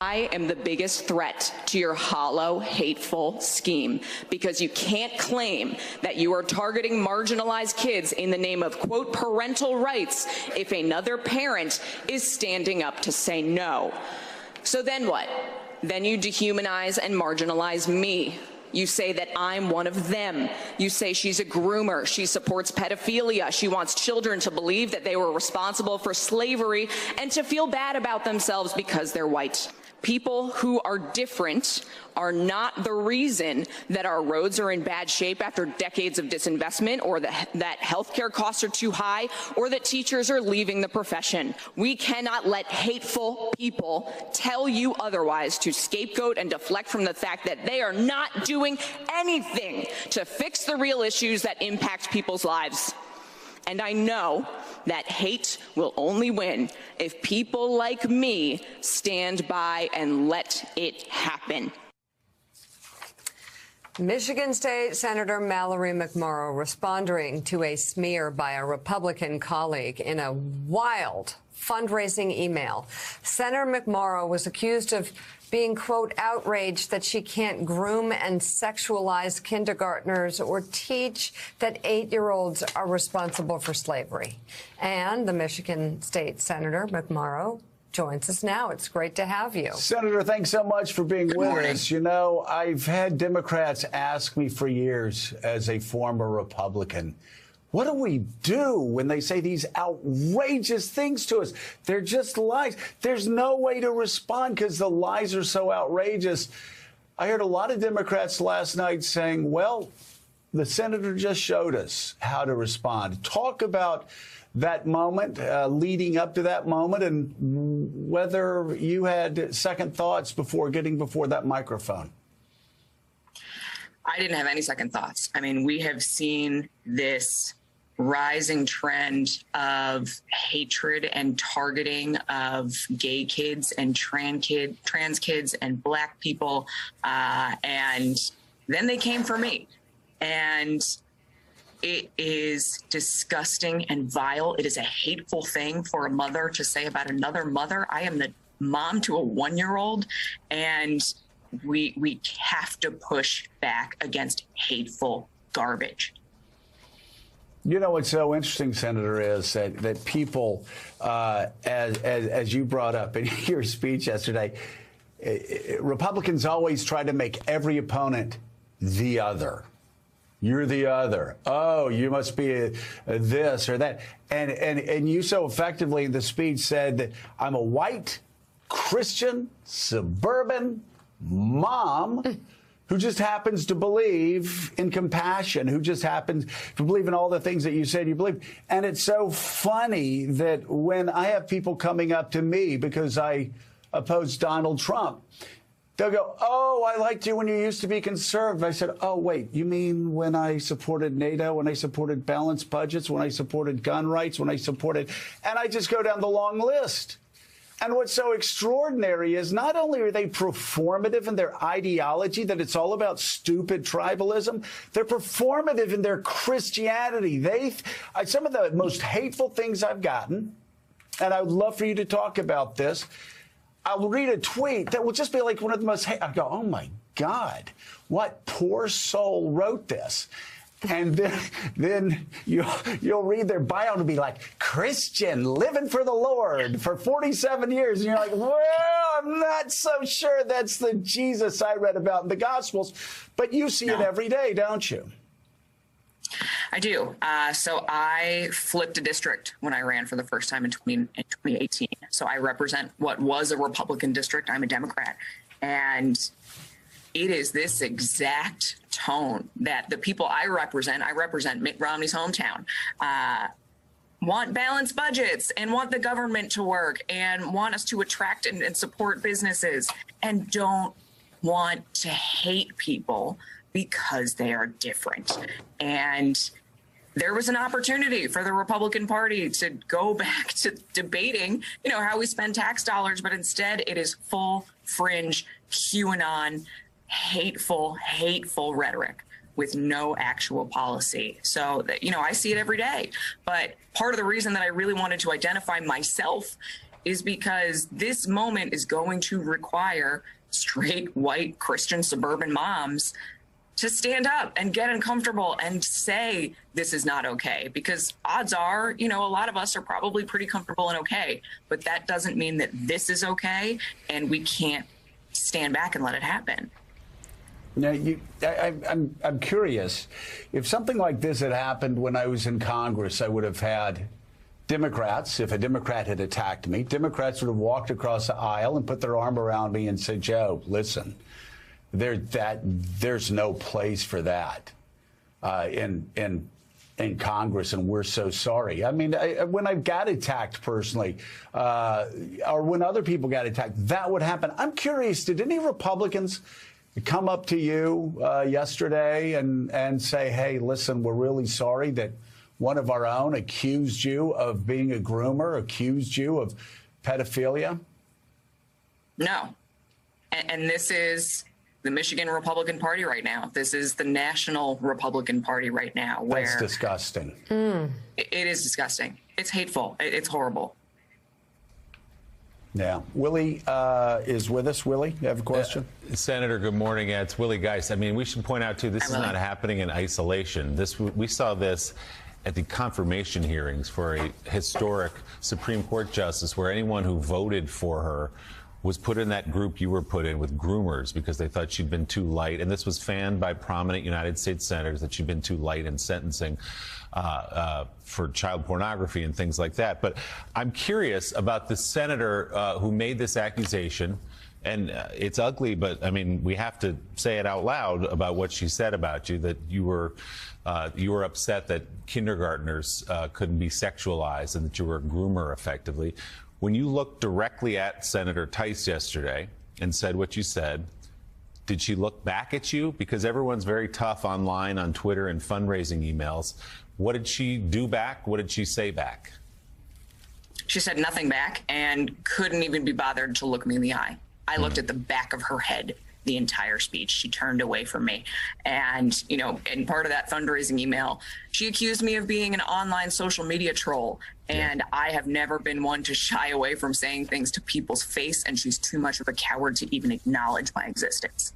I am the biggest threat to your hollow, hateful scheme, because you can't claim that you are targeting marginalized kids in the name of, quote, parental rights if another parent is standing up to say no. So then what? Then you dehumanize and marginalize me. You say that I'm one of them. You say she's a groomer. She supports pedophilia. She wants children to believe that they were responsible for slavery and to feel bad about themselves because they're white. People who are different are not the reason that our roads are in bad shape after decades of disinvestment, or that healthcare costs are too high, or that teachers are leaving the profession. We cannot let hateful people tell you otherwise, to scapegoat and deflect from the fact that they are not doing anything to fix the real issues that impact people's lives. And I know that hate will only win if people like me stand by and let it happen. Michigan State Senator Mallory McMorrow responding to a smear by a Republican colleague in a wild fundraising email. Senator McMorrow was accused of being, quote, outraged that she can't groom and sexualize kindergartners or teach that 8-year-olds are responsible for slavery. And the Michigan State Senator McMorrow joins us now. It's great to have you. Senator, thanks so much for being with us. You know, I've had Democrats ask me for years, as a former Republican, what do we do when they say these outrageous things to us? They're just lies. There's no way to respond because the lies are so outrageous. I heard a lot of Democrats last night saying, well, the senator just showed us how to respond. Talk about that moment, leading up to that moment, and whether you had second thoughts before getting before that microphone. I didn't have any second thoughts. I mean, we have seen this rising trend of hatred and targeting of gay kids and trans kids and Black people. And then they came for me. And it is disgusting and vile. It is a hateful thing for a mother to say about another mother. I am the mom to a 1-year-old, and we have to push back against hateful garbage. You know, what's so interesting, Senator, is that people, as you brought up in your speech yesterday, Republicans always try to make every opponent the other. You're the other. Oh, you must be this or that. And you so effectively in the speech said that I'm a white, Christian, suburban mom who just happens to believe in compassion, who just happens to believe in all the things that you said you believe. And it's so funny that when I have people coming up to me because I oppose Donald Trump, they'll go, oh, I liked you when you used to be conservative. I said, oh, wait, you mean when I supported NATO, when I supported balanced budgets, when I supported gun rights, when I supported, and I just go down the long list. And what's so extraordinary is not only are they performative in their ideology, that it's all about stupid tribalism, they're performative in their Christianity. Some of the most hateful things I've gotten, and I would love for you to talk about this, I'll read a tweet that will just be like one of the most, I go, oh my God, what poor soul wrote this? And then you'll read their bio and be like, Christian, living for the Lord for 47 years. And you're like, well, I'm not so sure that's the Jesus I read about in the Gospels. But you see it every day, don't you? I do. So I flipped a district when I ran for the first time in 2018. So I represent what was a Republican district. I'm a Democrat. And it is this exact tone that the people I represent Mitt Romney's hometown, want balanced budgets and want the government to work and want us to attract and support businesses and don't want to hate people because they are different. And there was an opportunity for the Republican Party to go back to debating, you know, how we spend tax dollars, but instead it is full fringe QAnon, hateful rhetoric with no actual policy. So, you know, I see it every day. But part of the reason that I really wanted to identify myself is because this moment is going to require straight, white, Christian, suburban moms to stand up and get uncomfortable and say this is not okay, because odds are, a lot of us are probably pretty comfortable and okay, but that doesn't mean that this is okay, and we can't stand back and let it happen. Now, I'm curious, if something like this had happened when I was in Congress, I would have had Democrats, if a Democrat had attacked me, Democrats would have walked across the aisle and put their arm around me and said, Joe, listen, there's no place for that in Congress, and we're so sorry. I mean, when I got attacked personally, or when other people got attacked, that would happen. I'm curious, did any Republicans come up to you yesterday and say, hey, listen, we're really sorry that one of our own accused you of being a groomer, accused you of pedophilia? No. And this is the Michigan Republican Party right now. This is the National Republican Party right now. Where that's disgusting. It is disgusting. It's hateful. It's horrible. Yeah. Willie is with us. Willie, you have a question? Senator, good morning. Yeah, it's Willie Geist. I mean, we should point out, too, this is not happening in isolation. We saw this at the confirmation hearings for a historic Supreme Court justice, where anyone who voted for her was put in that group you were put in with groomers because they thought she'd been too light. And this was fanned by prominent United States senators, that she'd been too light in sentencing for child pornography and things like that. But I'm curious about the senator who made this accusation. And it's ugly, but I mean, we have to say it out loud about what she said about you, that you were upset that kindergartners couldn't be sexualized and that you were a groomer effectively. When you looked directly at Senator Tice yesterday and said what you said, did she look back at you? Because everyone's very tough online on Twitter and fundraising emails. What did she do back? What did she say back? She said nothing back and couldn't even be bothered to look me in the eye. I looked at the back of her head the entire speech. She turned away from me. And, in part of that fundraising email, she accused me of being an online social media troll. And I have never been one to shy away from saying things to people's face, and she's too much of a coward to even acknowledge my existence.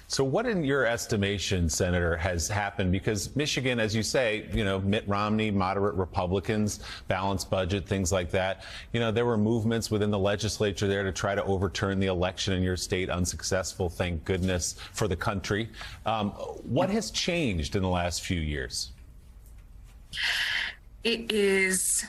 So what, in your estimation, Senator, has happened? Because Michigan, as you say, Mitt Romney, moderate Republicans, balanced budget, things like that. There were movements within the legislature there to try to overturn the election in your state, unsuccessful, thank goodness, for the country. What has changed in the last few years? It is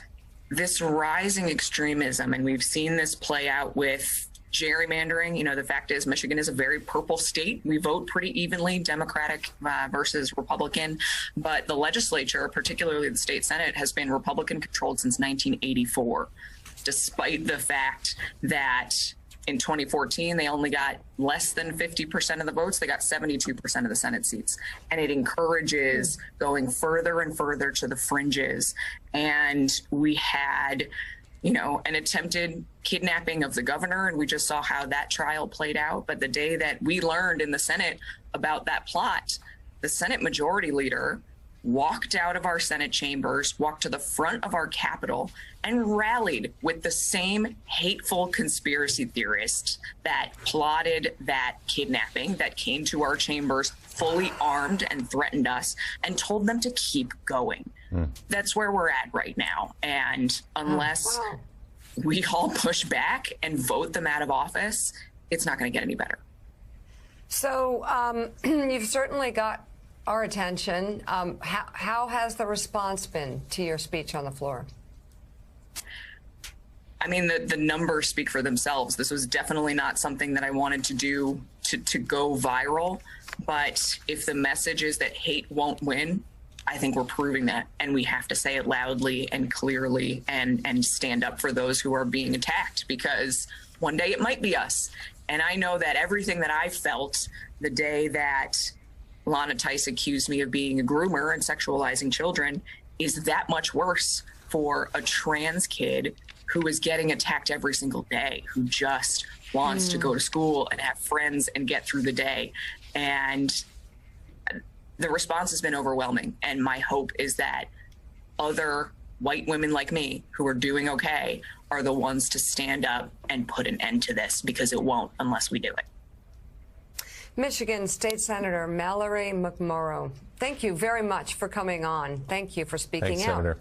this rising extremism, and we've seen this play out with gerrymandering. The fact is, Michigan is a very purple state. We vote pretty evenly, Democratic versus Republican. But the legislature, particularly the state Senate, has been Republican controlled since 1984, despite the fact that in 2014, they only got less than 50% of the votes. They got 72% of the Senate seats. And it encourages going further and further to the fringes. And we had an attempted kidnapping of the governor, and we just saw how that trial played out. But the day that we learned in the Senate about that plot, the Senate Majority Leader walked out of our Senate chambers, walked to the front of our Capitol, and rallied with the same hateful conspiracy theorists that plotted that kidnapping, that came to our chambers fully armed and threatened us, and told them to keep going. That's where we're at right now. And unless we all push back and vote them out of office, it's not going to get any better. So you've certainly got our attention. How has the response been to your speech on the floor? I mean, the numbers speak for themselves. This was definitely not something that I wanted to do to go viral. But if the message is that hate won't win, I think we're proving that, and we have to say it loudly and clearly and stand up for those who are being attacked, because one day it might be us. And I know that everything that I felt the day that Lana Tice accused me of being a groomer and sexualizing children is that much worse for a trans kid who is getting attacked every single day, who just wants to go to school and have friends and get through the day. And the response has been overwhelming. And my hope is that other white women like me who are doing okay are the ones to stand up and put an end to this, because it won't unless we do it. Michigan State Senator Mallory McMorrow, thank you very much for coming on. Thank you for speaking Thanks, out. Senator.